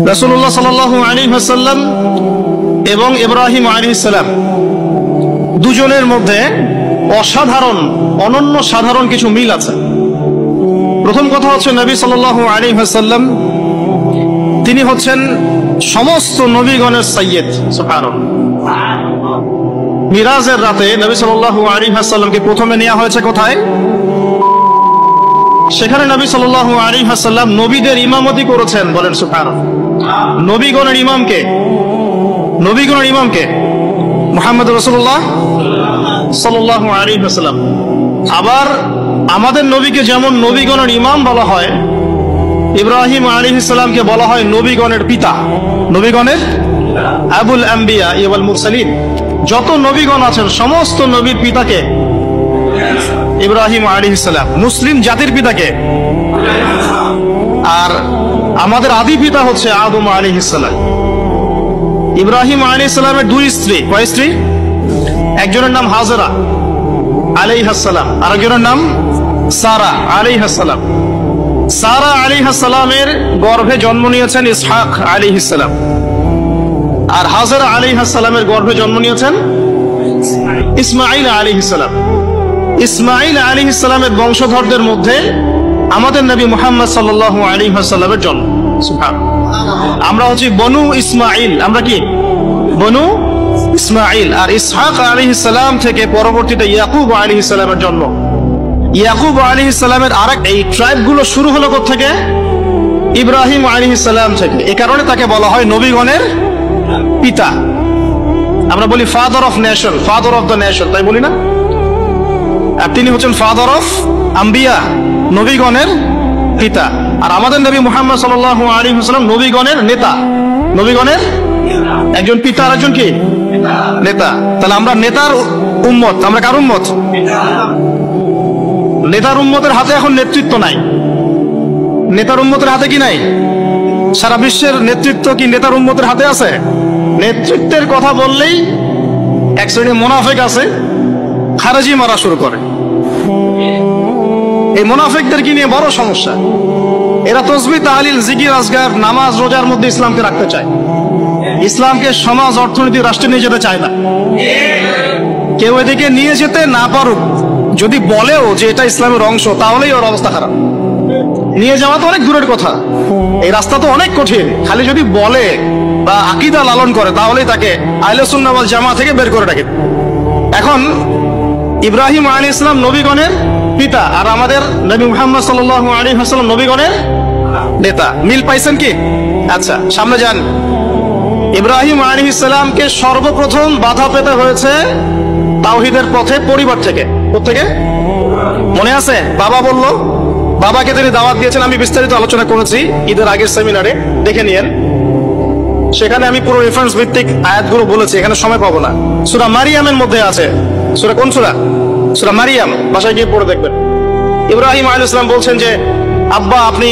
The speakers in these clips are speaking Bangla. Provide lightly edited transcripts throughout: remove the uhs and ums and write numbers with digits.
রাসূলুল্লাহ সাল্লাল্লাহু আলাইহি ওয়াসাল্লাম এবং ইব্রাহিম আলাইহিস সালাম দুজনের মধ্যে অসাধারণ, অনন্য সাধারণ কিছু মিল আছে। প্রথম কথা হচ্ছে, নবী সাল্লাল্লাহু আলাইহি ওয়াসাল্লাম তিনি হচ্ছেন সমস্ত নবীগণের সাইয়্যিদ। সুবহানাল্লাহ। মিরাজের রাতে নবী সাল্লাল্লাহু আলাইহি ওয়াসাল্লামকে প্রথমে নেওয়া হয়েছে কোথায়? সেখানে নবী সাল্লাল্লাহু আলাইহি ওয়াসাল্লাম নবীদের ইমামতি করেছেন। বলেন সুবহানাল্লাহ। নবীগণের ইমামকে, নবীগণের ইমামকে মুহাম্মদ রাসূলুল্লাহ সাল্লাল্লাহু আলাইহি ওয়াসাল্লাম। আবার আমাদের নবীকে যেমন নবীগণের ইমাম বলা হয়, ইব্রাহিম আলাইহিস সালামকে বলা হয় নবীগণের পিতা, নবীগণের আবুল আম্বিয়া ওয়াল মুরসালিন। যত নবীগণ আছেন সমস্ত নবীর পিতাকে ইব্রাহিম আলাইহিস সালাম, মুসলিম জাতির পিতাকে। আর আমাদের আদি পিতা হচ্ছে আদম আলাইহিস সালাম। ইব্রাহিম আলাইহিস সালামের দুই স্ত্রী, কয় স্ত্রী? একজনের নাম হাজরা আলাইহাস সালাম, আরেকজনের নাম সারা আলাইহাস সালাম। সারা আলাইহাস সালামের গর্ভে জন্ম নিয়েছেন ইসহাক আলাইহিস সালাম, আর হাজরা আলাইহাস সালামের গর্ভে জন্ম নিয়েছেন ইসমাঈল আলাইহিস সালাম। ইসমাঈল আলাইহিস সালামের বংশধরদের মধ্যে আমাদের নবী মুহাম্মদ সাল্লাল্লাহু আলাইহি ওয়াসাল্লামের জন্ম। সুবহানাল্লাহ। আমরা হচ্ছি বনু ইসমাঈল। আমরা কি? বনু ইসমাঈল। আর ইসহাক আলাইহিস সালাম থেকে পরবর্তীতে ইয়াকুব আলাইহিস সালামের জন্ম। ইয়াকুব আলাইহিস সালামের আরেক এই ট্রাইব গুলো শুরু হলো কোথা থেকে? ইব্রাহিম আলাইহিস সালাম থেকে। এই কারণে তাকে বলা হয় নবীগণের পিতা। আমরা বলি father of nation, father of the nation, তাই বলি না? আর তিনি হচ্ছেন ফাদার অফ আম্বিয়া, নবীগণের পিতা। আর আমাদের নবী মুহাম্মদ সাল্লাল্লাহু আলাইহি ওয়াসাল্লাম নবীগণের নেতা, নবীগণের একজন পিতা আর একজন কি নেতা। তাহলে আমরা নেতার উম্মত। আমরা কার উম্মত? নেতার উম্মতের হাতে এখন নেতৃত্ব নাই। নেতার উম্মতের হাতে কি নাই? সারা বিশ্বের নেতৃত্ব কি নেতার উম্মতের হাতে আছে? নেতৃত্বের কথা বললেই এক শ্রেণীর মুনাফিক আছে, খারেজি মারা শুরু করে। এই মুনাফিকদেরকে নিয়ে বড় সমস্যা। এরা তাসবিহ, তাহলিল, জিকির, আজকার, নামাজ, রোজার মধ্যে ইসলামকে রাখতে চায়। ইসলামকে সমাজ, অর্থনীতি, রাষ্ট্রে নিয়ে যেতে চায় না। কেউ এদিকে নিয়ে যেতে না পারুক, যদি বলেও যে এটা ইসলামের অংশ, তাহলেই ওর অবস্থা খারাপ। নিয়ে যাওয়া তো অনেক দূরের কথা, এই রাস্তা তো অনেক কঠিন। খালি যদি বলে বা আকীদা লালন করে, তাহলেই তাকে আহলে সুন্নাহ ওয়াল জামাত থেকে বের করে রাখে। এখন ইব্রাহিম আলাইহিস সালাম নবীগণের পিতা, আর আমাদের নবী মুহাম্মদ সাল্লাল্লাহু আলাইহি ওয়াসাল্লাম নবীগণের নেতা। মিল পাইছেন কি? আচ্ছা, সামনে যান। ইব্রাহিম আলাইহিস সালামকে সর্বপ্রথম বাধা পেতে হয়েছে তাওহীদের পথে পরিবার থেকে। কোত্থেকে? মনে আছে? বাবা বলল, বাবাকে তিনি দাওয়াত দিয়েছেন। আমি বিস্তারিত আলোচনা করেছি ঈদের আগের সেমিনারে, দেখে নিয়েন। সেখানে আমি পুরো রেফারেন্স ভিত্তিক আয়াতগুলো বলেছি, এখানে সময় পাবো না। সূরা মারিয়ামের মধ্যে আছে। সূরা কোন সূরা? সূরা মারিয়াম। বাসায় গিয়ে পড়ে দেখবেন। ইব্রাহিম আলাইহিস সালাম বলছেন যে, আব্বা আপনি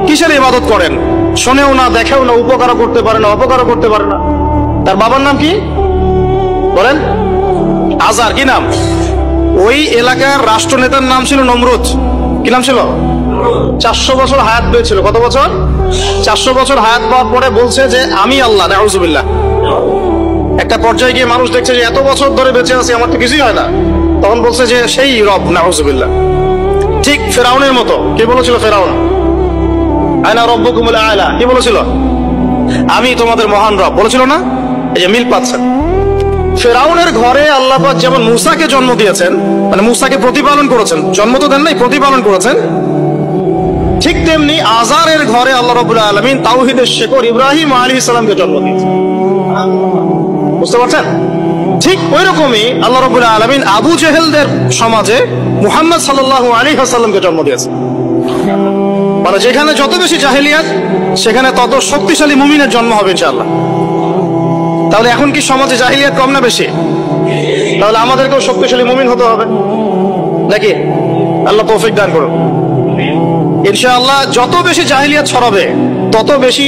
কিসের ইবাদত করেন? শোনেও না, দেখেও না, উপকারও করতে পারে না, অপকারও করতে পারে না। তার বাবার নাম কি বলেন? আজার। কি নাম? ওই এলাকার রাষ্ট্রনেতার নাম ছিল নমরুদ। কি নাম ছিল? 400 বছর হায়াত পেয়েছিল। কত বছর? 400 বছর হায়াত পাওয়ার পরে বলছে যে আমি আল্লাহ। নাউজুবিল্লাহ। একটা পর্যায়ে গিয়ে মানুষ দেখছে যে এত বছর ধরে বেঁচে আছি, আমার তো কিছুই হয় না, তখন বলছে যে সেই রব। নাউজুবিল্লাহ। ঠিক ফেরাউনের মতো। কি বলেছিল ফেরাউন? আনা রব্বুকুমুল আ'লা। কি বলেছিল? আমি তোমাদের মহান রব বলেছিল না? এই যে মিল পাচ্ছেন। ফেরাউনের ঘরে আল্লাহ পাক যেমন মূসাকে জন্ম দিয়েছেন, মানে মূসাকে প্রতিপালন করেছেন, জন্ম তো দেন নাই, প্রতিপালন করেছেন, ঠিক তেমনি আজারের ঘরে আল্লাহ রাব্বুল আলামিন তাওহীদের শেকড় ইব্রাহিম আলাইহিস সালামকে জন্ম দিয়েছেন। বুঝতে পারছেন? ঠিক ওই রকমই আল্লাহ রাব্বুল আলামিন আবু জেহেলদের সমাজে মুহাম্মদ সাল্লাল্লাহু আলাইহি ওয়াসাল্লামকে জন্ম দিয়েছেন। মানে যেখানে যত বেশি জাহেলিয়াত, সেখানে তত শক্তিশালী মুমিনের জন্ম হবে ইনশাআল্লাহ। তাহলে এখন কি সমাজে জাহেলিয়াত কম না বেশি? তাহলে আমাদেরকেও শক্তিশালী মুমিন হতে হবে নাকি? আল্লাহ তৌফিক দান করুন। ইনশাআল্লাহ যত বেশি জাহেলিয়াত ছড়াবে, তত বেশি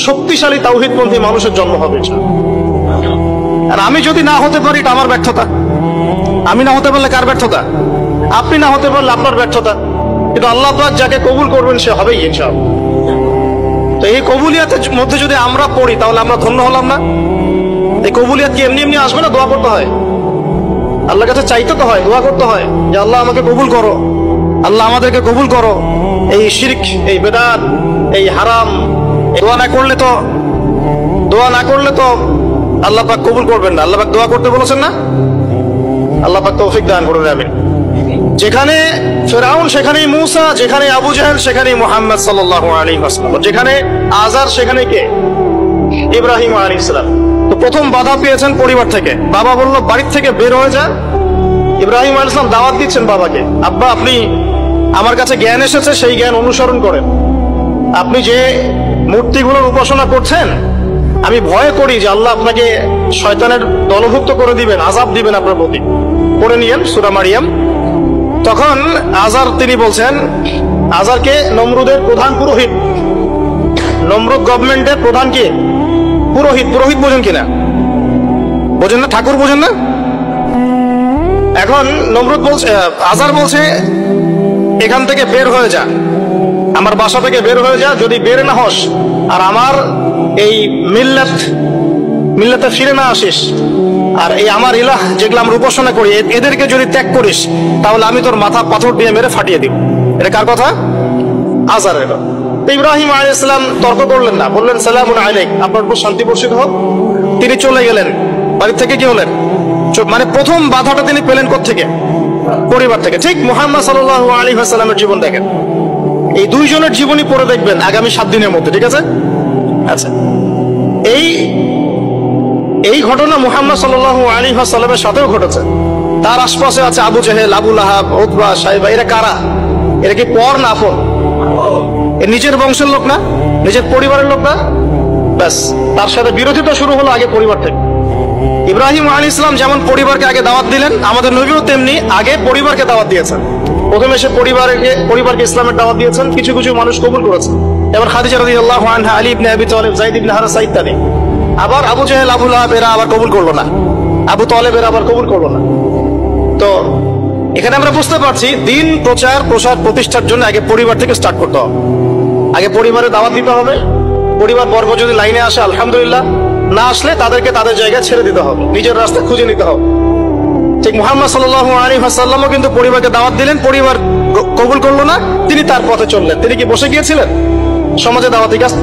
শক্তিশালী তাওহীদপন্থী মানুষের জন্ম হবে ইনশাআল্লাহ। আর আমি যদি না হতে পারি, এটা আমার ব্যর্থতা। আমি না হতে পারলে কার ব্যর্থতা? আপনি না হতে পারলে আপনার ব্যর্থতা। কিন্তু আল্লাহ পাক যাকে কবুল করবেন সে হবেই ইনশাআল্লাহ। তো এই কবুলিয়াতের মধ্যে যদি আমরা পড়ি তাহলে আমরা ধন্য হলাম না? এই কবুলিয়াত কি এমনি এমনি আসবে না? দোয়া করতে হয়, আল্লাহর কাছে চাইতে তো হয়, দোয়া করতে হয় যে আল্লাহ আমাকে কবুল করো, আল্লাহ আমাদেরকে কবুল করো। এই শিরক, এই বেদাত, এই হারাম দোয়া না করলে তো আল্লাহ পাক কবুল করবেন না। আল্লাহ পাক দোয়া করতে বলেছেন না? আল্লাহ পাক তৌফিক দান করুন, আমিন। যেখানে ফিরআউন সেখানেই মূসা, যেখানে আবু জাহেল সেখানেই মুহাম্মদ সাল্লাল্লাহু আলাইহি ওয়াসাল্লাম, যেখানে আজার সেখানে কে? ইব্রাহিম আলাইহিস সালাম। তো প্রথম বাধা পেয়েছেন পরিবার থেকে। বাবা বলল বাড়ির থেকে বের হয়ে যান। ইব্রাহিম আলাইহিস সালাম দাওয়াত দিচ্ছেন বাবাকে, আব্বা আপনি আমার কাছে জ্ঞান এসেছে, সেই জ্ঞান অনুসরণ করেন। আপনি যে মূর্তিগুলোর উপাসনা করছেন, আমি ভয় করি যে আল্লাহ আপনাকে শয়তানের দলভুক্ত করে দিবেন, আযাব দিবেন আপনার প্রতি। পড়ে নিয়েন সূরা মারিয়াম। তখন আজার তিনি বলছেন, আজারকে নমরুদের প্রধান পুরোহিত, নমরুদ গভর্নমেন্টের প্রধান কি? পুরোহিত। পুরোহিত বোঝেন কিনা? বোঝেন না? ঠাকুর বোঝেন না? এখন নমরুদ বলছে, আজার বলছে এখান থেকে বের হয়ে যা, আমার বাসা থেকে বের হয়ে যা। যদি বের না হস আর আমার এই মিল্লাতে ফিরে না আসিস, আর এই আমার ইলাহ যেগুলো আমরা উপাসনা করি এদেরকে যদি ত্যাগ করিস, তাহলে আমি তোর মাথা পাথর দিয়ে মেরে ফাটিয়ে দিব। এটা কার কথা? আজারের। ইব্রাহিম আলাইহিস সালাম তর্ক করলেন না, বললেন সালামুন আলাইক, আপনার উপর শান্তি বর্ষিত হোক। তিনি চলে গেলেন। বাড়ি থেকে কি হলেন? মানে প্রথম বাধাটা তিনি পেলেন কোত্থেকে? পরিবার থেকে। ঠিক মুহাম্মদ সাল্লাল্লাহু আলাইহি ওয়াসাল্লামের জীবন দেখেন, এই দুইজনের জীবনই পড়ে দেখবেন আগামী 7 দিনের মধ্যে, ঠিক আছে? আচ্ছা, এই ঘটনা মুহাম্মদ সাল্লাল্লাহু আলাইহি ওয়াসাল্লামের সাথেও ঘটেছে। তার আশপাশে আছে আবু জাহেল, আবু লাহাব, উতবা, সাইবা। এরা কারা? এরা কি পর না আপন? নিজের বংশের লোক না? নিজের পরিবারের লোক না? ব্যাস, তার সাথে বিরোধিতা শুরু হলো আগে পরিবার থেকে। ইব্রাহিম আলাইহিস সালাম যেমন পরিবারকে আগে দাওয়াত দিলেন, আমাদের নবীও তেমনি আগে পরিবারকে দাওয়াত দিয়েছেন। প্রথমে সে পরিবারকে ইসলামের দাওয়াত দিয়েছেন, কিছু কিছু মানুষ কবুল করেছে। এবার খাদিজা রাদিয়াল্লাহু আনহা, আলী ইবনে আবি তালিব, যায়েদ ইবনে হারেসা ইত্যাদি। আবার আবু জাহেল, আবু লাহাব এরা আবার কবুল করলো না, আবু তালেব এরা আবার কবুল করলো না। তো এখানে আমরা বুঝতে পারছি দিন প্রচার প্রসার প্রতিষ্ঠার জন্য আগে পরিবার থেকে স্টার্ট করতে হবে। আগে পরিবারে দাওয়াত দিতে হবে। পরিবার বর্গ যদি লাইনে আসে আলহামদুলিল্লাহ, না আসলে তাদেরকে তাদের জায়গায় ছেড়ে দিতে হবে, নিজের রাস্তা খুঁজে নিতে হবে। ঠিক মুহাম্মদ সাল্লাল্লাহু আলাইহি ওয়াসাল্লামও কিন্তু পরিবারকে দাওয়াত দিলেন, পরিবার কবুল করলো না, তিনি তার পথে চললেন। তিনি কি বসে গিয়েছিলেন? সমাজে দাওয়াতি কাজ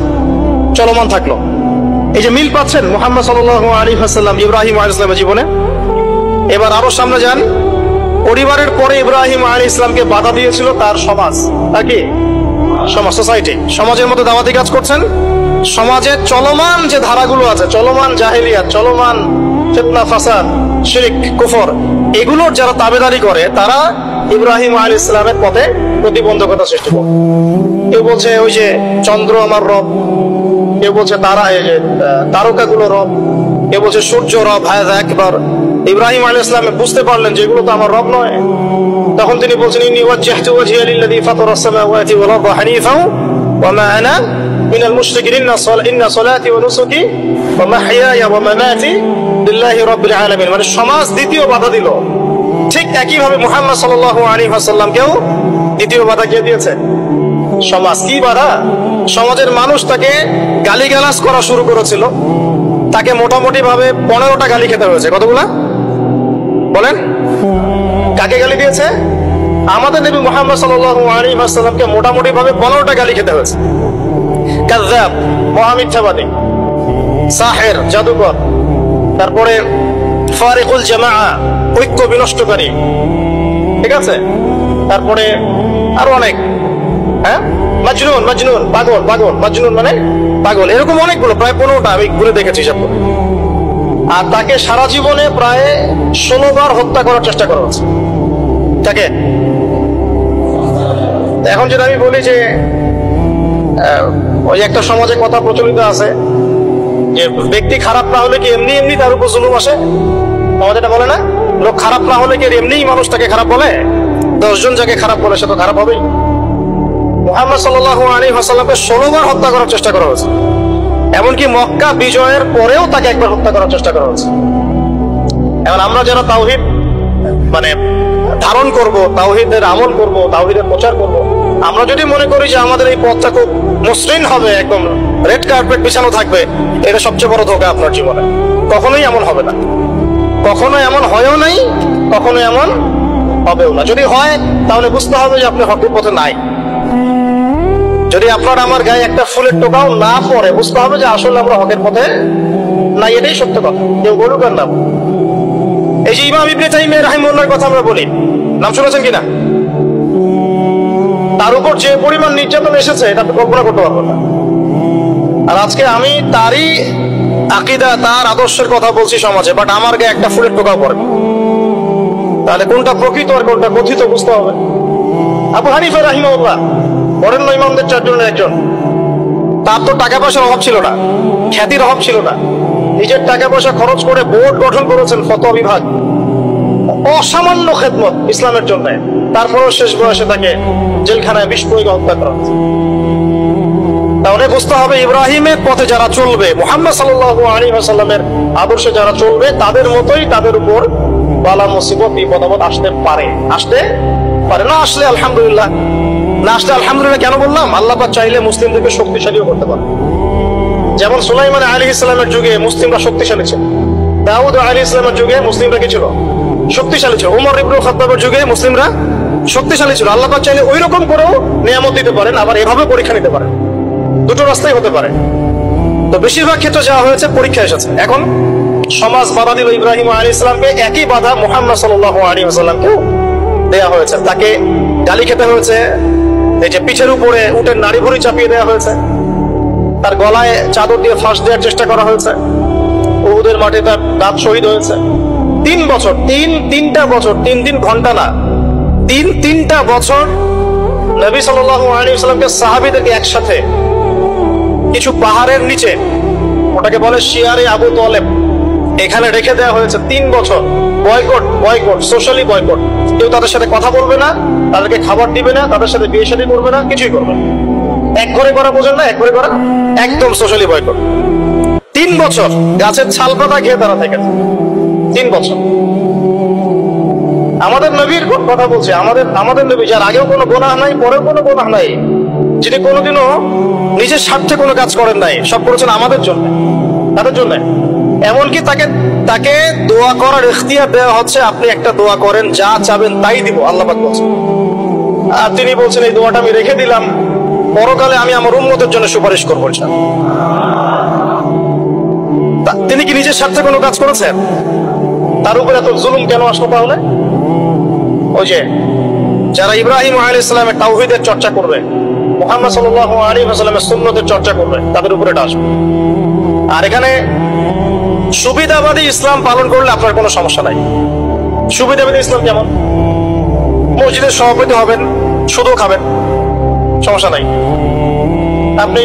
চলমান থাকলো। এই যে মিল পাচ্ছেন মুহাম্মদ সাল্লাল্লাহু আলাইহি ওয়াসাল্লাম ইব্রাহিম আলাইহিস সালামের জীবনে। এবার আরো সামনে যান। পরিবারের পরে ইব্রাহিম আলাইহিস সালামকে বাধা দিয়েছিল তার সমাজ। তার কি? সমাজ, সোসাইটি। সমাজের মধ্যে দাওয়াতি কাজ করছেন। সমাজের চলমান যে ধারাগুলো আছে, চলমান জাহেলিয়াত, চলমান ফিতনা, ফাসাদ, শিরক, কুফর, এগুলোর যারা তাবেদারি করে তারা ইব্রাহিম আলাইহিস সালামের পথে প্রতিবন্ধকতা সৃষ্টি করে। কেউ বলছে ওই যে চন্দ্র আমার রব, কেউ বলছে তারকাগুলো রব, কেউ বলছে সূর্য রব। হায়দা একবার ইব্রাহিম আলাইহিস সালাম বুঝতে পারলেন যে এগুলো তো আমার রব নয়। তখন তিনি বলছেন, ইন্নী ওয়াজ্জাহতু ওয়াজহিয়া লিল্লাযী ফাতারাস সামাওয়াতি ওয়াল আরদা হানিফাও ওয়া মা আনা মিনাল মুশরিকিন। ইন্না সলাতি ওয়া নুসুকি ওয়া মাহইয়ায়া ওয়া মামাতি লিল্লাহি রাব্বিল আলামিন। মানে সমাজ দ্বিতীয় বাধা দিল। ঠিক একই ভাবে মুহাম্মদ সাল্লাল্লাহু আলাইহি ওয়াসাল্লামকেও দ্বিতীয় বাধা কে দিয়েছে? সমাজ। কি বাধা? সমাজের মানুষ তাকে গালিগালাজ করা শুরু করেছিল। তাকে মোটামুটি ভাবে 15টা গালি খেতে হয়েছে। কতগুলা বলেন? কাকে গালি দিয়েছে? আমাদের নবী মুহাম্মদ সাল্লাল্লাহু আলাইহি ওয়াসাল্লামকে মোটামুটি ভাবে 15টা গালি খেতে হয়েছে। কাযযাব, মহামিথ্যাবাদী, সাহের, জাদুকর, তারপরে ফারিকুল জামাআ, ঐক্য বিনষ্টকারী, ঠিক আছে? তারপরে আরো অনেক, হ্যাঁ, মাজনুন, পাগল, মাজনুন মানে পাগল, এরকম অনেকগুলো, প্রায় 15টা আমি ঘুরে দেখেছি সব। আর তাকে সারা জীবনে প্রায় 16 বার হত্যা করার চেষ্টা করা হচ্ছে। তাকে এখন যেটা আমি বলি যে ওই একটা সমাজে কথা প্রচলিত আছে যে ব্যক্তি খারাপ না হলে কি এমনি এমনি তার উপর জুলুম আসে? আমাদের এটা বলে না, লোক খারাপ না হলে কি এমনিই মানুষ তাকে খারাপ বলে? 10 জন যাকে খারাপ বলে সে তো খারাপ হবেই। মুহাম্মদ সাল্লাল্লাহু আলাইহি ওয়াসাল্লামকে 16 বার হত্যা করার চেষ্টা করা হয়েছে। এমনকি মক্কা বিজয়ের পরেও তাকে একবার হত্যা করার চেষ্টা করা হয়েছে। এখন আমরা যারা তাওহীদ মানে ধারণ করব, তাওহীদের আমল করব, তাওহীদের প্রচার করব, আমরা যদি মনে করি যে আমাদের এই পথটা খুব মসৃণ হবে, একদম রেড কার্পেট বিছানো থাকবে, এটা সবচেয়ে বড় ধোঁকা আপনার জীবনে। কখনোই এমন হবে না, কখনো এমন হয়ও নাই, কখনো এমন হবেও না। যদি হয় তাহলে বুঝতে হবে যে আপনি হকের পথে নাই। যদি আপনার আমার গায়ে একটা ফুলের টোকাও না পড়ে, বুঝতে হবে যে আসলে আমরা হকের পথে নাই। এটাই সত্য কথা, কেউ বলুক আর না। এই যে ইমাম ইবনে তাইমিয়া রাহিমাহুল্লাহর কথা আমরা বলি, নাম শুনেছেন কিনা? তার উপর যে পরিমাণ নির্যাতন এসেছে এটা আপনি কল্পনা করতে পারবেন না। আর আজকে আমি তারই আকীদা, তার আদর্শের কথা বলছি সমাজে, বাট আমার গায়ে একটা ফুলের টোকাও পড়ে। তাহলে কোনটা প্রকৃত আর কোনটা কথিত বুঝতে হবে। আবু হানিফা রাহিমাহুল্লাহ বরেণ্য ইমামদের 4 জনের একজন। তার তো টাকা পয়সার অভাব ছিল না, খ্যাতির অভাব ছিল না। নিজের টাকা পয়সা খরচ করে বোর্ড গঠন করেছেন, ফতোয়া বিভাগ, অসামান্য খেদমত ইসলামের জন্য। তারপরও শেষ বয়সে তাকে জেলখানায় বিষ প্রয়োগে হত্যা করা হয়েছে। তাহলে বুঝতে হবে ইব্রাহিমের পথে যারা চলবে, মুহাম্মদ সাল্লাল্লাহু আলাইহি ওয়াসাল্লামের আদর্শে যারা চলবে, তাদের মতোই তাদের উপর বালা মুসিবত বিপদ আপদ আসতে পারে। আসতে পারে না, আসলে আলহামদুলিল্লাহ। না আসলে আলহামদুলিল্লাহ কেন বললাম? আল্লাহ পাক চাইলে মুসলিমদেরকে শক্তিশালীও করতে পারে। যেমন সুলাইমান আলাইহিস সালামের যুগে মুসলিমরা শক্তিশালী ছিল, দাউদ আলাইহিস সালামের যুগে মুসলিমরা কি ছিল? শক্তিশালী ছিল। উমর ইবনে খাত্তাবের যুগে মুসলিমরা শক্তিশালী ছিল। আল্লাহ পাক চাইলে ওই রকম করেও নিয়ামত দিতে পারেন, আবার এভাবে পরীক্ষা নিতে পারেন। দুটো রাস্তাই হতে পারে। তো বেশিরভাগ ক্ষেত্রে যা হয়েছে পরীক্ষা এসেছে। এখন সমাজ বাধা দিল ইব্রাহিম আলাইহিস সালামকে, একই বাধা মুহাম্মদ সাল্লাল্লাহু আলাইহি ওয়াসাল্লামকেও দেয়া হয়েছে। তাকে গালি খেতে হয়েছে, এই যে পিঠের উপরে উটের নাড়ি ভুঁড়ি চাপিয়ে দেওয়া হয়েছে, তার গলায় চাদর দিয়ে ফাঁস দেওয়ার চেষ্টা করা হয়েছে, উহুদের মাঠে তার দাঁত শহীদ হয়েছে। 3 বছর, তিনটা বছর, 3 দিন ঘন্টা না, 3টা বছর নবী সাল্লাল্লাহু আলাইহি ওয়াসাল্লামকে সাহাবীদেরকে একসাথে কিছু পাহাড়ের নিচে, ওটাকে বলে শিয়ারে আবু তালেব, এখানে রেখে দেওয়া হয়েছে 3 বছর। Boycott, socially boycott. কেউ তাদের সাথে কথা বলবে না, তাদেরকে খাবার দিবে না, তাদের সাথে বিয়ে শাদী করবে না, কিছুই করবে না। এক ঘরে করা, বোঝেন না? এক ঘরে করা, একদম সোশ্যালি বয়কট। 3 বছর গাছের ছাল পাতা খেয়ে তারা থেকেছে। 3 বছর। আমাদের নবীর কথা বলছে, আমাদের নবী যার আগেও কোনো গুনাহ নাই, পরেও কোনো গুনাহ নাই, যিনি কোনোদিনও নিজের স্বার্থে কোনো কাজ করেন নাই, সব করেছেন আমাদের জন্য, তাদের জন্য। এমনকি তাকে দোয়া করার ইখতিয়ার দেওয়া হচ্ছে, আপনি একটা দোয়া করেন, যা চাবেন তাই দিব, আল্লাহ পাক বলছেন। আর তিনি বলছেন এই দোয়াটা আমি রেখে দিলাম, পরকালে আমি আমার উম্মতের জন্য সুপারিশ করবো। তিনি কি নিজের স্বার্থে কোনো কাজ করেছেন? তার উপরে এত জুলুম কেন আসলো তাহলে? ওই যে যারা ইব্রাহিম আলাইহিস সালামের তাওহীদের চর্চা করবে, মুহাম্মদ সাল্লাল্লাহু আলাইহি ওয়াসাল্লামের সুন্নতের চর্চা করবে, তাদের উপরে এটা আসবে। আর এখানে সুবিধাবাদী ইসলাম পালন করলে আপনার কোনো সমস্যা নাই। সুবিধাবাদী ইসলাম কেমন? মসজিদের সভাপতি হবেন, সুদও খাবেন, সমস্যা নাই। আপনি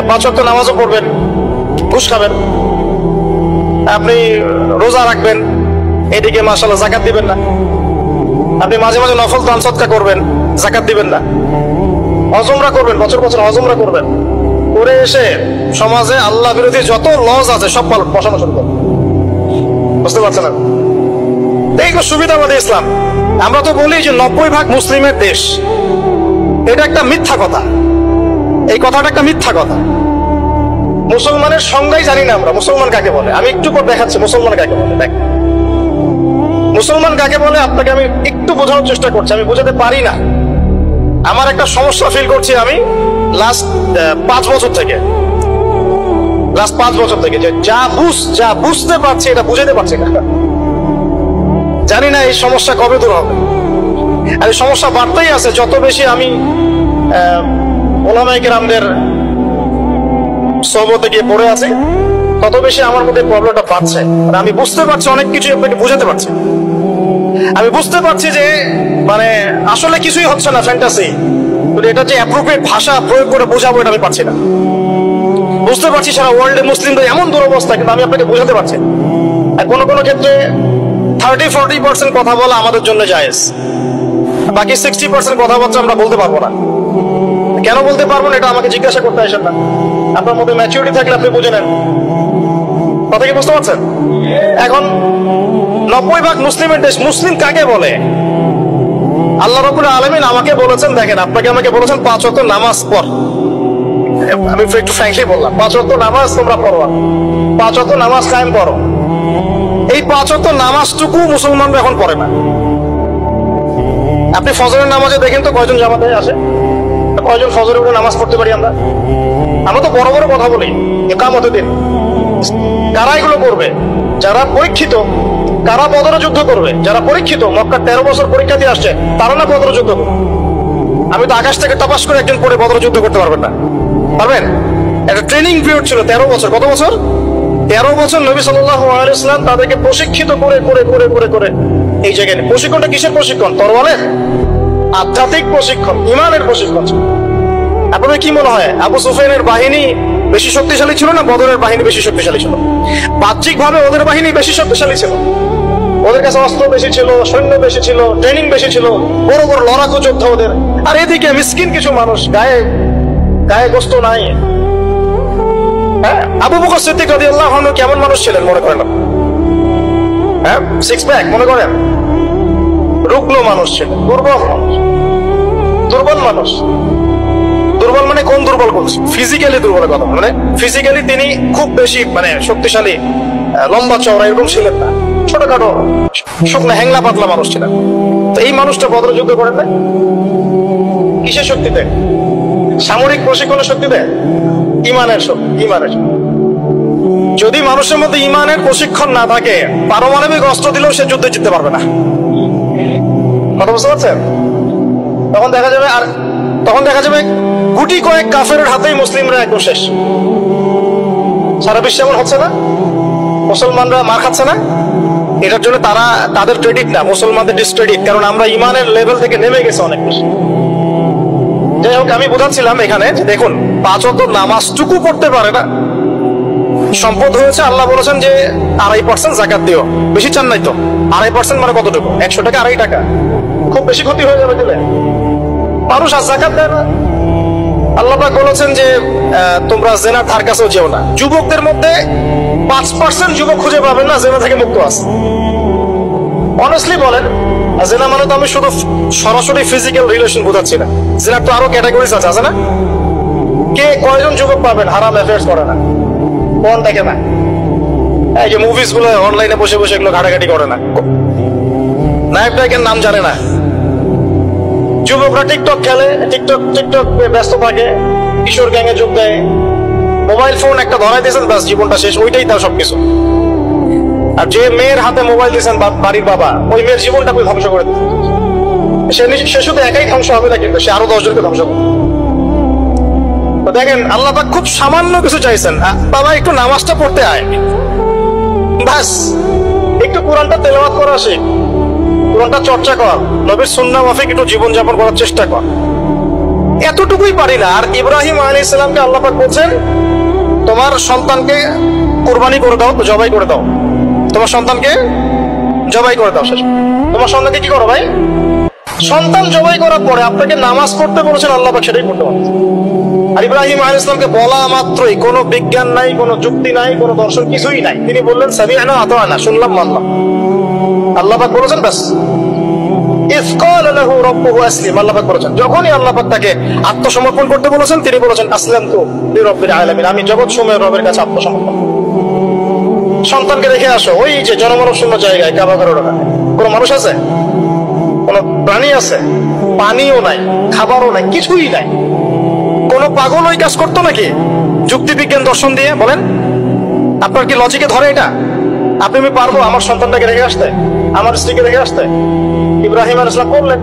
5 ওয়াক্ত নামাজও পড়বেন, ঘুষ খাবেন। আপনি রোজা রাখবেন, এদিকে মাশাআল্লাহ যাকাত দিবেন না। আপনি মাঝে মাঝে নফল দান সদকা করবেন, যাকাত দিবেন না। হজমরা করবেন, বছর বছর হজমরা করবেন, করে এসে সমাজে আল্লাহ বিরোধী যত লজ আছে সব বসানো শুরু করবেন। বুঝতে পারছেন না? এইগুলো সুবিধাবাদী ইসলাম। আমরা তো বলি যে 90% মুসলিমের দেশ, এটা একটা মিথ্যা কথা। এই কথাটা একটা মিথ্যা কথা। মুসলমানের সংজ্ঞাই জানি না আমরা, মুসলমান কাকে বলে। আমি একটু পর দেখাচ্ছি মুসলমান কাকে বলে। দেখ, মুসলমান কাকে বলে আপনাকে আমি একটু বোঝানোর চেষ্টা করছি, আমি বোঝাতে পারি না। আমার একটা সমস্যা ফিল করছি আমি লাস্ট 5 বছর থেকে, যে যা বুঝতে পারছি এটা বুঝাতে পারছি না। জানি না এই সমস্যা কবে দূর হবে। আর এই সমস্যা বাড়তেই আছে, যত বেশি আমি ওলামায়ে কেরামদের সোহবতে গিয়ে পড়ে আছি, তত বেশি আমার মধ্যে প্রবলেমটা বাড়ছে। আর আমি বুঝতে পারছি অনেক কিছু আপনাকে বোঝাতে পারছি। আমি বুঝতে পারছি যে মানে আসলে কিছুই হচ্ছে না, ফ্যান্টাসি। এটা যে অ্যাপ্রোপ্রিয়েট ভাষা প্রয়োগ করে বোঝাবো এটা আমি পারছি না। বুঝতে পারছি সারা ওয়ার্ল্ডে মুসলিমদের এমন দুরবস্থা, কিন্তু আমি আপনাকে বোঝাতে পারছি। আর কোনো কোনো ক্ষেত্রে 30-40% কথা বলা আমাদের জন্য জায়েজ, বাকি 60% কথাবার্তা আমরা বলতে পারবো না। কেন বলতে পারবো না এটা আমাকে জিজ্ঞাসা করতে আসেন না। আপনার মধ্যে ম্যাচুরিটি থাকলে আপনি বুঝে নেন। কথা কি বুঝতে পারছেন? এখন 90% মুসলিমের দেশ, মুসলিম কাকে বলে? আল্লাহ রাব্বুল আলামিন আমাকে বলেছেন, দেখেন আপনাকে আমাকে বলেছেন 5 ওয়াক্ত নামাজ পড়। আমি একটু ফ্র্যাঙ্কলি বললাম, 5 ওয়াক্ত নামাজ তোমরা পড়ো, 5 ওয়াক্ত নামাজ কায়েম করো। এই 5 ওয়াক্ত নামাজটুকু মুসলমানরা এখন পড়ে না। আপনি ফজরের নামাজে দেখেন তো কয়জন জামাতে আসে, কয়জন ফজরে উঠে নামাজ পড়তে পারি আমরা? আমরা তো বড় বড় কথা বলি, ইকামতের দিন। কারা এগুলো করবে? যারা পরীক্ষিত। কারা বদরে যুদ্ধ করবে? যারা পরীক্ষিত, মক্কা 13 বছর পরীক্ষা দিয়ে আসছে, তারা না বদরে যুদ্ধ করবে। আমি তো আকাশ থেকে তপাস করে একজন পরে বদরে যুদ্ধ করতে পারবেন না, পারবেন? একটা ট্রেনিং পিরিয়ড ছিল 13 বছর। কত বছর? 13 বছর নবী সাল্লাল্লাহু আলাইহি ওয়াসাল্লাম তাদেরকে প্রশিক্ষিত করে করে করে করে করে এই জায়গায়। প্রশিক্ষণটা কিসের প্রশিক্ষণ? তরবারের, আধ্যাত্মিক প্রশিক্ষণ, ইমানের প্রশিক্ষণ। আপনাদের কি মনে হয় আবু সুফিয়ানের বাহিনী বেশি শক্তিশালী ছিল না বদরের বাহিনী বেশি শক্তিশালী ছিল? বাহ্যিক ভাবে ওদের বাহিনী বেশি শক্তিশালী ছিল। ওদের কাছে অস্ত্র বেশি ছিল, সৈন্য বেশি ছিল, ট্রেনিং বেশি ছিল, বড় বড় লড়াকু যোদ্ধা ওদের। আর এদিকে মিসকিন কিছু মানুষ, গায়ে গায়ে গোস্ত নাই। হ্যাঁ, আবু বকর সিদ্দিক রাদিয়াল্লাহু আনহু কেমন মানুষ ছিলেন মনে করেন? হ্যাঁ, 6 প্যাক মনে করেন? রুগ্ন মানুষ ছিলেন, দুর্বল মানুষ। দুর্বল মানুষ, দুর্বল মানে কোন দুর্বল বলছি? ফিজিক্যালি দুর্বল কথা, মানে ফিজিক্যালি তিনি খুব বেশি মানে শক্তিশালী, লম্বা চওড়া এরকম ছিলেন না, ছোটখাটো শুকনা হ্যাংলা পাতলা মানুষ ছিলেন। তো এই মানুষটা বদর যুদ্ধ করেন না কিসের শক্তিতে? সামরিক প্রশিক্ষণের শক্তিতে? ইমানের শক্তি, ইমানের। যদি মানুষের মধ্যে ইমানের প্রশিক্ষণ না থাকে, পারমাণবিক অস্ত্র দিলেও সে যুদ্ধে জিততে পারবে না। কথা বুঝতে পারছেন? তখন দেখা যাবে, আর তখন দেখা যাবে গুটি কয়েক কাফেরের হাতেই মুসলিমরা একদম শেষ। সারা বিশ্বে এমন হচ্ছে না? মুসলমানরা মার খাচ্ছে না? এটার জন্য তারা, তাদের ক্রেডিট না, মুসলমানদের ডিসক্রেডিট, কারণ আমরা ইমানের লেভেল থেকে নেমে গেছে অনেক বেশি। যাই হোক, আমি বোঝাচ্ছিলাম এখানে যে দেখুন 5 ওয়াক্ত নামাজটুকু পড়তে পারে না। সম্পদ হয়েছে, আল্লাহ বলেছেন যে 2.5% যাকাত দিও। বেশি চান নাই তো? 2.5% মানে কতটুকু? 100 টাকা, 2.5 টাকা। খুব বেশি ক্ষতি হয়ে যাবে দিলে। মানুষ আর যাকাত দেয় না। আল্লাহ পাক বলেছেন যে তোমরা জেনার ধার কাছেও যেও না। যুবকদের মধ্যে 5% যুবক খুঁজে পাবেন না জেনা থেকে মুক্ত আছে। অনেস্টলি বলেন, জেনা মানে তো আমি শুধু সরাসরি ফিজিক্যাল রিলেশন বোঝাচ্ছি না, জেনার তো আরো ক্যাটাগরিজ আছে, আছে না? কে কয়জন যুবক পাবেন হারাম অ্যাফেয়ার্স করে না, কোন দেখে না, এই যে মুভিজ গুলো অনলাইনে বসে বসে এগুলো ঘাটাঘাটি করে না, নায়ক নায়কের নাম জানে না। যুবকরা টিকটক খেলে, টিকটক ব্যস্ত থাকে, কিশোর গ্যাংয়ে যোগ দেয়, মোবাইল ফোন একটা ধরাই দিয়েছেন, ব্যাস জীবনটা শেষ, ওইটাই তার সবকিছু। আর যে মেয়ের হাতে মোবাইল দিয়েছেন বাড়ির বাবা, ওই মেয়ের জীবনটা ধ্বংস করে দিচ্ছে। সে শুধু একাই ধ্বংস হবে না, কিন্তু সে আরো 10 জনকে ধ্বংস করবে। তো দেখেন আল্লাহ পাক খুব সামান্য কিছু চাইছেন, বাবা একটু নামাজটা পড়তে আয়, ব্যাস একটু কোরআনটা তেলাওয়াত করা শেখ, কোরআনটা চর্চা কর, নবীর সুন্নাহ মাফিক একটু জীবনযাপন করার চেষ্টা কর। এতটুকুই পারি না। আর ইব্রাহিম আলাইহিস সালামকে আল্লাহ পাক বলছেন তোমার সন্তানকে কুরবানি করে দাও, জবাই করে দাও, তোমার সন্তানকে জবাই করে দাও। শেষ, তোমার সন্তানকে কি করো ভাই? সন্তান জবাই করার পরে আপনাকে নামাজ পড়তে বলেছেন, আল্লাহ পাক সেটাই পড়তে বলেছেন। আর ইব্রাহিম আলাইহিস সালামকে বলা মাত্রই কোনো বিজ্ঞান নাই, কোনো যুক্তি নাই, কোনো দর্শন কিছুই নাই, তিনি বললেন সামি'না আতা'না, শুনলাম মানলাম। আল্লাহ পাক বলেছেন ব্যাস, ইয ক্বালা লাহু রাব্বুহু আসলিম, আল্লাহ পাক বলেছেন যখনই আল্লাহ পাক তাকে আত্মসমর্পণ করতে বলেছেন, তিনি বলেছেন আসলামতু লিরাব্বিল আলামিন, আমি জগৎ সমূহের রবের কাছে আত্মসমর্পণ। সন্তানকে রেখে আসো ওই যে জনমানব শূন্য জায়গায়, কাবা ঘরের ওখানে কোনো মানুষ আছে? কোন প্রাণী আছে? পানিও নাই, খাবারও নাই, কিছুই নাই। কোন পাগল ওই কাজ করতো নাকি যুক্তি বিজ্ঞান দর্শন দিয়ে? বলেন, আপনার কি লজিকে ধরে এটা? আপনি আমি পারবো আমার সন্তানটাকে রেখে আসতে, আমার স্ত্রীকে রেখে আসতে? ইব্রাহিম আলাইহিস সালাম করলেন।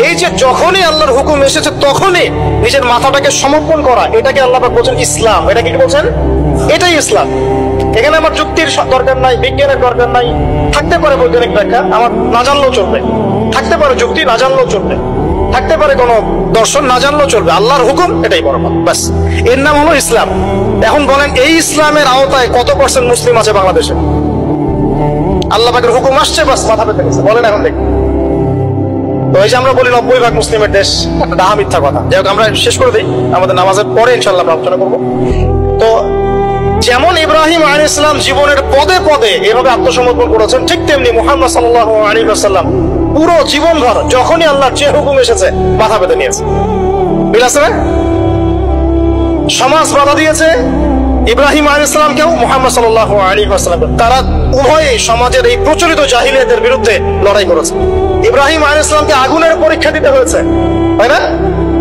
এই যে যখনই আল্লাহর হুকুম এসেছে তখনই নিজের মাথাটাকে সমর্পণ করা, এটাকে আল্লাহ পাক বলছেন ইসলাম। এটা কি বলছেন? এটাই ইসলাম। এখানে আমার যুক্তির দরকার নাই, বিজ্ঞানের দরকার নাই। থাকতে পারে বৈজ্ঞানিক ব্যাখ্যা, আমার না জানলেও চলবে। থাকতে পারে যুক্তি, না জানলেও চলবে। থাকতে পারে কোনো দর্শন, না জানলেও চলবে। আল্লাহর হুকুম এটাই বড় কথা, ব্যাস। এর নাম হলো ইসলাম। এখন বলেন এই ইসলামের আওতায় কত পার্সেন্ট মুসলিম আছে বাংলাদেশে? আল্লাহ পাকের হুকুম আসছে, বাস মাথা পেতে গেছে। বলেন এখন দেখি। তো এই যে আমরা বলি 90% মুসলিমের দেশ, একটা ডাহা মিথ্যা কথা। যাই হোক, আমরা শেষ করে দিই, আমাদের নামাজের পরে ইনশাআল্লাহ আমরা আলোচনা করবো। তো যেমন ইব্রাহিম আলাইহিস সালাম জীবনের পদে পদে এভাবে আত্মসমর্পণ করেছেন, ঠিক তেমনি মুহাম্মদ সাল্লাল্লাহু আলাইহি ওয়াসাল্লাম পুরো জীবনভর যখনই আল্লাহর যে হুকুম এসেছে মাথা পেতে নিয়েছে। মিল আছে না? সমাজ বাধা দিয়েছে ইব্রাহিম আলাইহিস সালামকেও, মুহাম্মদ সাল্লাল্লাহু আলাইহি ওয়াসাল্লাম, তারা উভয়ই সমাজের এই প্রচলিত জাহিলিয়াতের বিরুদ্ধে লড়াই করেছে। ইব্রাহিম আলাইহিস সালামকে আগুনের পরীক্ষা দিতে হয়েছে, তাই না?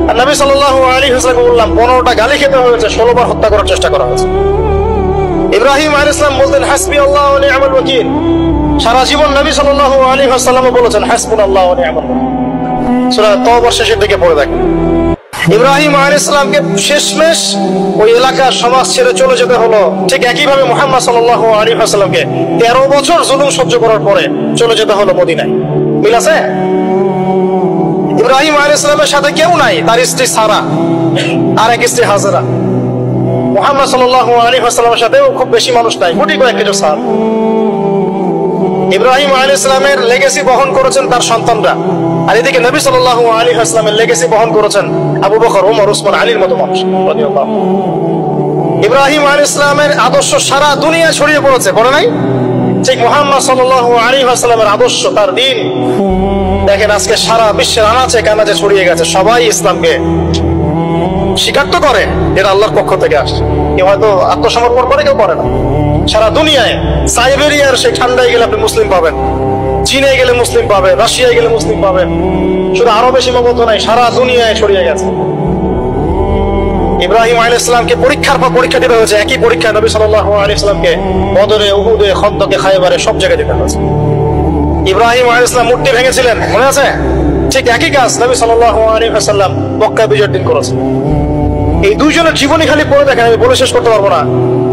আর নবী সাল্লাল্লাহু আলাইহি ওয়াসাল্লাম বললাম 15টা গালি খেতে হয়েছে, 16 বার হত্যা করার চেষ্টা করা হয়েছে। ইব্রাহিম আলাইহিস সালাম বলতেন হাসবি আল্লাহ ওয়া নি'মাল ওয়াকিল। সারা জীবন নবী সাল্লাল্লাহু আলাইহি ওয়াসাল্লাম বলেছেন হাসবুনাল্লাহু ওয়া নি'মাল ওয়াকিল। সূরা তাওবার শেষের দিকে পড়ে দেখেন। ইব্রাহিম আলাইহিস সালামকে শেষমেশ ওই এলাকার সমাজ ছেড়ে চলে যেতে হলো। ঠিক একইভাবে মুহাম্মদ সাল্লাল্লাহু আলাইহি ওয়াসাল্লামকে 13 বছর জুলুম সহ্য করার পরে চলে যেতে হলো মদিনায়। মিল আছে? ইব্রাহিম আলাইহিস সালামের সাথে কেউ নাই, তার স্ত্রী সারা আর এক স্ত্রী হাজেরা। মুহাম্মদ সাল্লাল্লাহু আলাইহি ওয়াসাল্লামের সাথেও খুব বেশি মানুষ নাই, কোটি কয়েক কিছু সার। ইব্রাহিম আলাইহিস সালামের লেগেসি বহন করেছেন তার সন্তানরা, আর এদিকে নবী সাল্লাল্লাহু আলাইহি ওয়াসাল্লামের লেগেসি বহন করেছেন আবু বকর, ওমর, উসমান, আলীর মতো মানুষ রাদিয়াল্লাহু। ইব্রাহিম আলাইহিস সালামের আদর্শ সারা দুনিয়া ছড়িয়ে পড়েছে, পড়ে নাই? ঠিক মুহাম্মদ সাল্লাল্লাহু আলাইহি ওয়াসাল্লামের আদর্শ, তার দ্বীন দেখেন আজকে সারা বিশ্বের আনাচে কানাচে ছড়িয়ে গেছে। সবাই ইসলামকে স্বীকার তো করে, এটা আল্লাহর পক্ষ থেকে আসছে। কেউ হয়তো আত্মসমর্পণ করে, কেউ করে না। সারা দুনিয়ায় সাইবেরিয়ার সেই ঠান্ডায় গেলে আপনি মুসলিম পাবেন, চীনে গেলে মুসলিম পাবেন, রাশিয়ায় গেলে মুসলিম পাবেন। শুধু আরবে সীমাবদ্ধ নাই, সারা দুনিয়ায় ছড়িয়ে গেছে। ইব্রাহিম আলাইহিস সালামকে পরীক্ষার পর পরীক্ষা দিতে হয়েছে। একই পরীক্ষা নবী সাল্লাল্লাহু আলাইহি সাল্লামকে বদরে, উহুদে, খন্দকে, খায়বারে সব জায়গায় দিতে হয়েছে। ইব্রাহিম আলাইহিস সালাম মূর্তি ভেঙেছিলেন, মনে আছে? ঠিক একই কাজ নবী সাল্লাল্লাহু আলাইহি ওয়াসাল্লাম মক্কা বিজয়ের দিন করেছেন। এই দুইজনের জীবনী খালি পড়ে দেখেন, আমি বলে শেষ করতে পারবো না,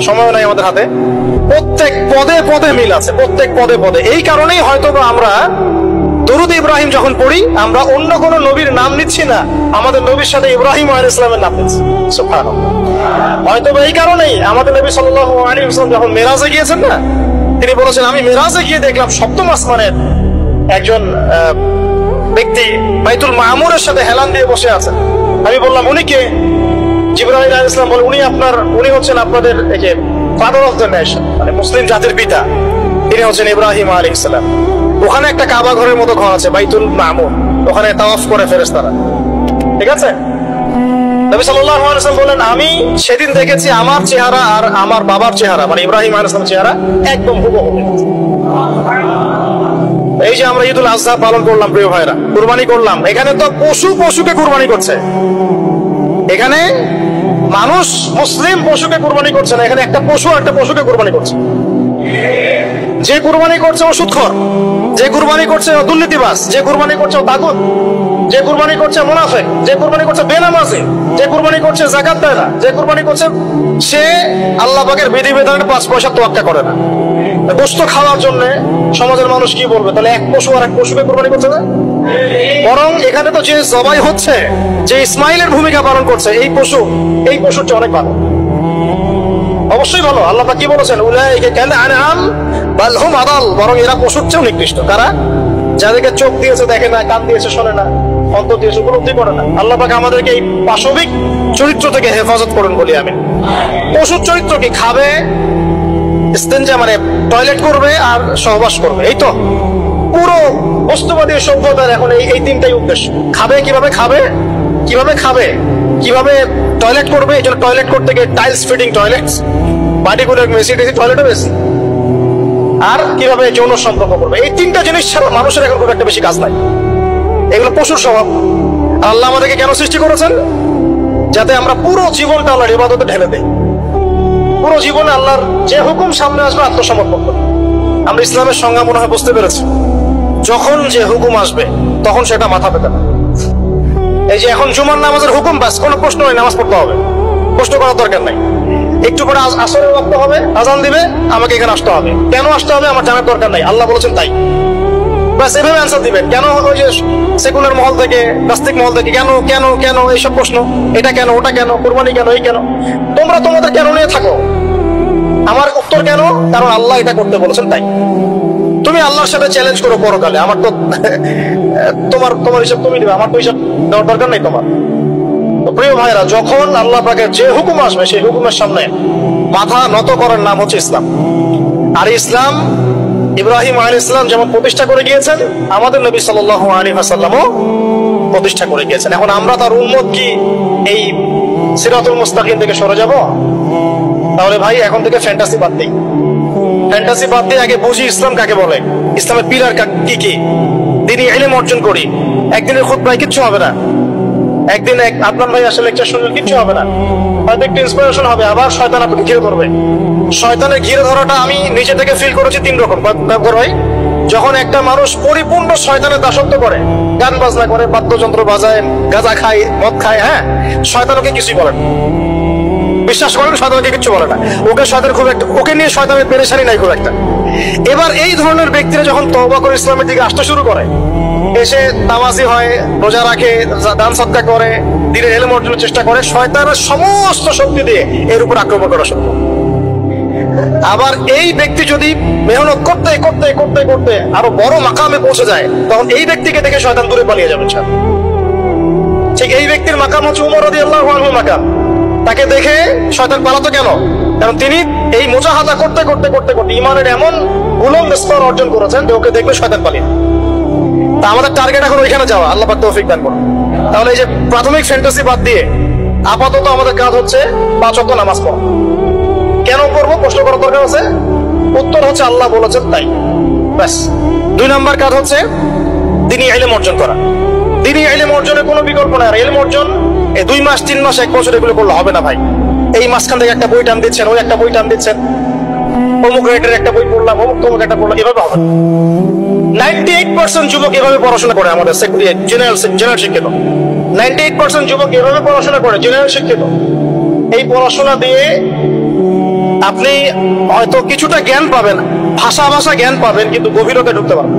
সময় নাই আমাদের হাতে। প্রত্যেক পদে পদে মিল আছে, প্রত্যেক পদে পদে। এই কারণেই হয়তো আমরা দরুদ ইব্রাহিম যখন পড়ি, আমরা অন্য কোন নবীর নাম নিচ্ছি না, আমাদের নবীর সাথে ইব্রাহিম আলাইহিস সালামের নাম নিচ্ছি। সুবহানাল্লাহ। হয়তো এই কারণেই আমাদের নবী সাল্লাল্লাহু আলাইহি ওয়াসাল্লাম যখন মেরাজে গিয়েছেন না, তিনি বলেছেন আমি মেরাজে গিয়ে দেখলাম 7ম আসমানের একজন ব্যক্তি বাইতুল মামুরের সাথে হেলান দিয়ে বসে আছেন। আমি বললাম উনি কে? জিবরাইল আলাইহিস সালাম বলে উনি হচ্ছেন আপনাদের ফাদার অফ দ্য নেশন, মানে মুসলিম জাতির পিতা। তিনি হচ্ছেন ইব্রাহিম আলাইহিস সালাম। ওখানে একটা কাবা ঘরের মতো ঘর আছে বাইতুল মামুর, ওখানে তাওয়াফ করে ফেরেশতারা। ঠিক আছে? নবী সাল্লাল্লাহু আলাইহি ওয়াসাল্লাম বলেন আমি সেদিন দেখেছি আমার চেহারা আর আমার বাবার চেহারা, মানে ইব্রাহিম আলাইহিস সালামের চেহারা একদম হুবহু। এই যে আমরা ঈদুল আজহা পালন করলাম প্রিয় ভাইরা, কুরবানি করলাম, এখানে তো পশুকে কুরবানি করছে। এখানে মানুষ মুসলিম পশুকে কুরবানি করছে না, এখানে একটা পশুকে কুরবানি করছে। যে কুরবানি করছে ও সুদখোর, যে কুরবানি করছে ও দুর্নীতিবাজ, যে কুরবানি করছে ও তাগুত, যে কুরবানি করছে মুনাফিক, যে কুরবানি করছে বেনামাজি, যে কুরবানি করছে যাকাত দেয় না, যে কুরবানি করছে সে আল্লাহ পাকের বিধিবিধানের 5 পয়সা তোয়াক্কা করে না। গোশত খাওয়ার জন্য সমাজের মানুষ কি বলবে? তাহলে এক পশু আর এক পশুকে কুরবানি করছে না? বরং এখানে তো যে জবাই হচ্ছে, যে ইসমাইলের ভূমিকা পালন করছে, এই পশুর চেয়ে অনেক ভালো, অবশ্যই ভালো। আল্লাহ পাক কি বলেছেন? উলাইকা কাল আনআম বাল হুম আদাল। বরং এরা পশুর চেয়েও নিকৃষ্ট। কারা? যাদেরকে চোখ দিয়েছে দেখে না, কান দিয়েছে শোনে না, অন্তর দিয়েছে উপলব্ধি করে না। আল্লাহ পাক আমাদেরকে এই পাশবিক চরিত্র থেকে হেফাজত করুন বলি আমি। পশুর চরিত্র কি? খাবে, ইস্তেনজা মানে টয়লেট করবে আর সহবাস করবে, এই তো পুরো বস্তুবাদী সভ্যতার এখন এই তিনটাই উদ্দেশ্য। খাবে কিভাবে, কিভাবে টয়লেট করবে, এই জন্য টয়লেট করতে গিয়ে টাইলস ফিটিং টয়লেট, বাড়িগুলো মেসি টয়লেটও বেশি, আর কিভাবে যৌন সম্পর্ক করবে। এই 3টা জিনিস ছাড়া মানুষের এখন খুব একটা বেশি কাজ নাই। এগুলো পশুর স্বভাব। আল্লাহ আমাদেরকে কেন সৃষ্টি করেছেন? যাতে আমরা পুরো জীবনটা আল্লাহর ইবাদতে ঢেলে দেই। পুরো জীবনে আল্লাহর যে হুকুম সামনে আসবে আত্মসমর্পণ করি। আমরা ইসলামের সংজ্ঞা মনে হয় বুঝতে পেরেছি। যখন যে হুকুম আসবে তখন সেটা মাথা পেতে না। এই যে এখন জুমার নামাজের হুকুম, বাস কোনো প্রশ্ন নেই, নামাজ পড়তে হবে, প্রশ্ন করার দরকার নাই। একটু পরে আসরের ওয়াক্ত হবে, আজান দিবে, আমাকে এখানে আসতে হবে। কেন আসতে হবে আমার জানার দরকার নাই, আল্লাহ বলেছেন তাই। বাস এভাবে অ্যান্সার দিবেন। কেন ওই যে সেকুলার মহল থেকে, নাস্তিক মহল থেকে কেন কেন কেন এইসব প্রশ্ন, এটা কেন, ওটা কেন, কুরবানি কেন, এই কেন, তোমরা তোমাদের কেন নিয়ে থাকো। আমার উত্তর কেন? কারণ আল্লাহ এটা করতে বলেছেন তাই। তুমি আল্লাহর সাথে চ্যালেঞ্জ করো পরকালে, আমার তো তোমার হিসাব তুমি দিবে, আমার তো হিসাব দেওয়ার দরকার নেই তোমার। তো প্রিয় ভাইরা, যখন আল্লাহ পাকের যে হুকুম আসবে সেই হুকুমের সামনে মাথা নত করার নাম হচ্ছে ইসলাম। আর ইসলাম ইব্রাহিম আলাইহিস সালাম যেমন প্রতিষ্ঠা করে গিয়েছেন, আমাদের নবী সাল্লাল্লাহু আলাইহি ওয়াসাল্লামও প্রতিষ্ঠা করে গিয়েছেন। এখন আমরা তার উম্মত কি এই সিরাতুল মুস্তাকিম থেকে সরে যাব? তাহলে ভাই এখন থেকে ফ্যান্টাসি বাদ দেই, ফ্যান্টাসি বাদ দিয়ে আগে বুঝি ইসলাম কাকে বলে, ইসলামের পিলার কি কি, দিনই ইলম অর্জন করি। একদিনের খুতবায় কিচ্ছু হবে না, একদিন আপনার ভাই আসলে লেকচার শুনলে কিচ্ছু হবে না, হয়তো একটু ইন্সপিরেশন হবে, আবার শয়তান আপনাকে ঘিরে ধরবে। শয়তানের ঘিরে ধরাটা আমি নিজে থেকে ফিল করেছি তিন রকম ভাই। যখন একটা মানুষ পরিপূর্ণ শয়তানের দাসত্ব করে, গান বাজনা করে, বাদ্যযন্ত্র বাজায়, গাঁজা খায়, মদ খায়, হ্যাঁ, শয়তান ওকে কিছুই বলে না, বিশ্বাস করেন, শয়তানকে কিছু বলে না, ওকে শয়তান খুব একটা, ওকে নিয়ে শয়তানের পেরেশানি নাই খুব একটা। এবার এই ধরনের ব্যক্তিরা যখন তওবা করে ইসলামের দিকে আসতে শুরু করে, এসে নামাজি হয়, রোজা রাখে, দান সদকা করে, দিনের ইলম অর্জনের চেষ্টা করে, শয়তানের সমস্ত শক্তি দিয়ে এর উপর আক্রমণ করা শুরু করে। আবার এই ব্যক্তি যদি মেহনত করতে করতে করতে করতে আরো বড় মাকামে পৌঁছে যায়, তখন এই ব্যক্তিকে দেখে শয়তান দূরে পালিয়ে যাবে। ঠিক এই ব্যক্তির মাকাম হচ্ছে উমর রাদিয়াল্লাহু আনহুর মাকাম। তাকে দেখে শয়তান পালাতো কেন? কারণ তিনি এই মুজাহাদা করতে করতে করতে করতে ইমানের এমন বুলন্দ স্তর অর্জন করেছেন যে ওকে দেখলে শয়তান পালিয়ে। তা আমাদের টার্গেট এখন ওইখানে যাওয়া, আল্লাহ পাক তৌফিক দান করুন। তাহলে এই যে প্রাথমিক ফ্যান্টাসি বাদ দিয়ে আপাতত আমাদের কাজ হচ্ছে 5 ওয়াক্ত নামাজ পড়া। কেন পড়বো প্রশ্ন করার দরকার আছে? উত্তর হচ্ছে আল্লাহ বলেছেন তাই, ব্যাস। 2 নম্বর কাজ হচ্ছে দ্বীনি ইলম অর্জন করা। দ্বীনি ইলম অর্জনের কোনো বিকল্প নাই। আর ইলম অর্জন 2 মাস 3 মাস 1 বছর এগুলো করলে হবে না ভাই। এই মাঝখান থেকে একটা বই টান দিচ্ছেন, ওই একটা বই টান দিচ্ছেন, অমুক রাইটের একটা বই পড়লাম, অমুক তমুক একটা পড়লাম, এভাবে হবে না। 98% যুবক এভাবে পড়াশোনা করে আমাদের জেনারেল শিক্ষিত। 98% যুবক এভাবে পড়াশোনা করে, জেনারেল শিক্ষিত। এই পড়াশোনা দিয়ে আপনি হয়তো কিছুটা জ্ঞান পাবেন, ভাষা জ্ঞান পাবেন, কিন্তু গভীরতা ঢুকতে পারবেন।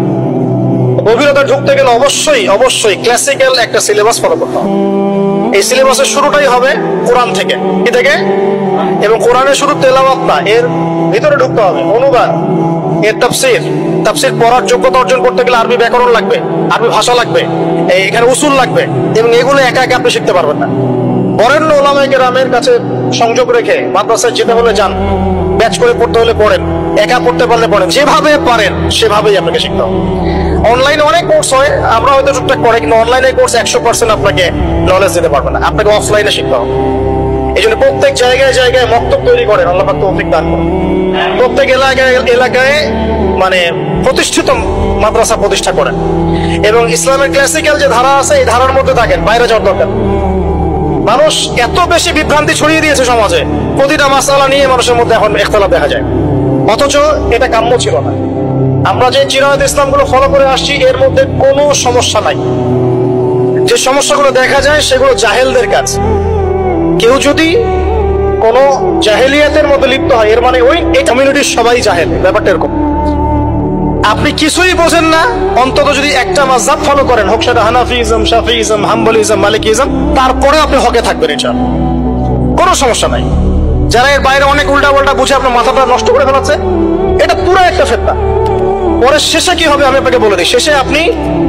গভীরতা ঢুকতে গেলে অবশ্যই ক্লাসিক্যাল একটা সিলেবাস ফলো করতে হবে। এই সিলেবাসের শুরুটাই হবে কোরআন থেকে। কি থেকে? এবং কোরআনের শুরু তেলাওয়াত না, এর ভিতরে ঢুকতে হবে অনুবাদ, এর তাফসীর পড়ার যোগ্যতা অর্জন করতে গেলে আরবি ব্যাকরণ লাগবে, আরবি ভাষা লাগবে, এখানে উসুল লাগবে, এবং এগুলো একা একা আপনি শিখতে পারবেন না। বরেণ্য উলামায়ে কেরামের কাছে সংযোগ রেখে মাদ্রাসায় যেতে হলে যান, ব্যাচ করে পড়তে হলে পড়েন, একা পড়তে পারলে পড়েন, যেভাবে পারেন সেভাবেই আপনাকে শিখতে হবে। অনলাইনে অনেক কোর্স হয়, আমরা হয়তো টুকটাক পড়ে, কিন্তু অনলাইনে কোর্স 100% আপনাকে নলেজ দিতে পারবে না, আপনাকে অফলাইনে শিখতে হবে। এই জন্য প্রত্যেক জায়গায় মক্তব তৈরি করেন, আল্লাহ পাক তৌফিক দান করুন। প্রত্যেক এলাকায় মানে প্রতিষ্ঠিত মাদ্রাসা প্রতিষ্ঠা করেন, এবং ইসলামের ক্লাসিক্যাল যে ধারা আছে এই ধারার মধ্যে থাকেন, বাইরে যাওয়ার দরকার। মানুষ এত বেশি বিভ্রান্তি ছড়িয়ে দিয়েছে সমাজে, প্রতিটা মাসআলা নিয়ে মানুষের মধ্যে এখন ইখতিলাফ দেখা যায়, অথচ এটা কাম্য ছিল না। আমরা যে চিরায়ত ইসলাম গুলো ফলো করে আসছি এর মধ্যে কোনো সমস্যা নাই। যে সমস্যাগুলো দেখা যায় সেগুলো জাহেলদের কাজ। কেউ যদি কোনো জাহেলিয়াতের মধ্যে লিপ্ত হয়, এর মানে ওই এই কমিউনিটির সবাই জাহেল, ব্যাপারটা এরকম। আপনি কিছুই বোঝেন না, অন্তত যদি একটা মাযহাব ফলো করেন, হোক সেটা হানাফিজম, শাফিইজম, হাম্বলিজম, মালিকিজম, তারপরে আপনি হকে থাকবেন, ইনশাআল্লাহ কোনো সমস্যা নাই। যারা এর বাইরে অনেক উল্টা পাল্টা বুঝে আপনার মাথাটা নষ্ট করে ফেলাচ্ছে, এটা পুরো একটা ফিতনা। পরে শেষে কি হবে আমি আপনাকে বলে দিই। শেষে আপনি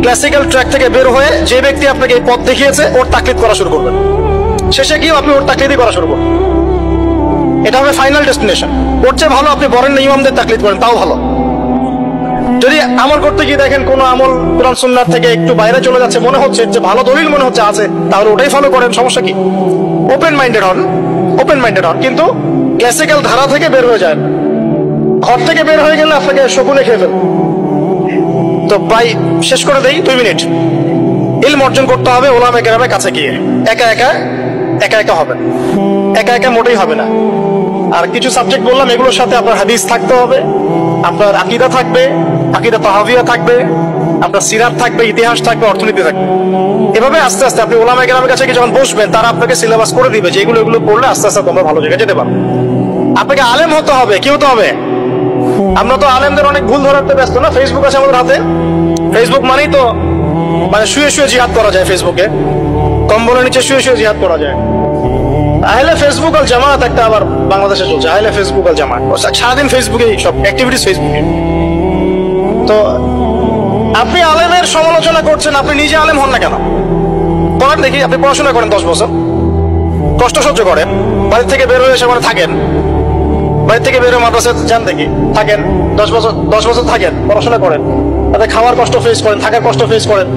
ক্লাসিক্যাল ট্র্যাক থেকে বের হয়ে যে ব্যক্তি আপনাকে এই পথ দেখিয়েছে ওর তাকলিদ করা শুরু করবেন। শেষে গিয়ে আপনি ওর তাকলিদই করা শুরু করবেন, এটা হবে ফাইনাল ডেস্টিনেশন। ওর চেয়ে ভালো আপনি বরেণ্য ইমামদের তাকলিদ করেন, তাও ভালো। যদি আমল করতে গিয়ে দেখেন কোন আমল কোরআন সুন্নাহ থেকে একটু বাইরে চলে যাচ্ছে, মনে হচ্ছে যে ভালো দলিল মনে হচ্ছে আছে, তাহলে ওটাই ফলো করেন, সমস্যা কি? ওপেন মাইন্ডেড হন, কিন্তু ক্লাসিক্যাল ধারা থেকে বের হয়ে যায়। ঘর থেকে বের হয়ে গেলে আপনাকে শকুনে খেয়ে ফেলবে। তো ভাই শেষ করে দেই, 2 মিনিট। ইলম অর্জন করতে হবে উলামায়ে কেরামের কাছে গিয়ে, একা একা হবে, একা মোটেই হবে না। আর কিছু সাবজেক্ট বললাম, এগুলোর সাথে আপনার হাদিস থাকতে হবে, আপনার আকীদা থাকবে, আকীদা তাহাবিয়া থাকবে, আপনার সিরাত থাকবে, ইতিহাস থাকবে, অর্থনীতি থাকবে। এভাবে আস্তে আস্তে আপনি উলামায়ে কেরামের কাছে যখন বসবেন, তারা আপনাকে সিলেবাস করে দিবে যে এগুলো পড়লে আস্তে আস্তে তোমরা ভালো জায়গায় যেতে পারো। আপনাকে আলেম হতে হবে, কি হতে হবে? আমরা তো আলেমদের অনেক ভুল ধরাতে ব্যস্ত না। ফেসবুক আছে আমাদের হাতে, ফেসবুক মানেই তো মানে শুয়ে জিহাদ করা যায়, ফেসবুকে কম্বলের নিচে শুয়ে জিহাদ করা যায়। আহলে ফেসবুক আল জামাত একটা আবার বাংলাদেশে চলছে, আহলে ফেসবুক আল জামাত, সারাদিন ফেসবুকে সব অ্যাক্টিভিটিস ফেসবুকে। তো আপনি আলেমের সমালোচনা করছেন, আপনি নিজে আলেম হন না কেন? বলেন দেখি, আপনি পড়াশোনা করেন 10 বছর, কষ্ট সহ্য করেন, বাড়ি থেকে বের হয়ে এসে থাকেন, বাড়ি থেকে বেরো মাদ্রাসায় যান দেখি, থাকেন 10 বছর থাকেন, পড়াশোনা করেন, তাতে খাওয়ার কষ্ট ফেস করেন, থাকার কষ্ট ফেস করেন,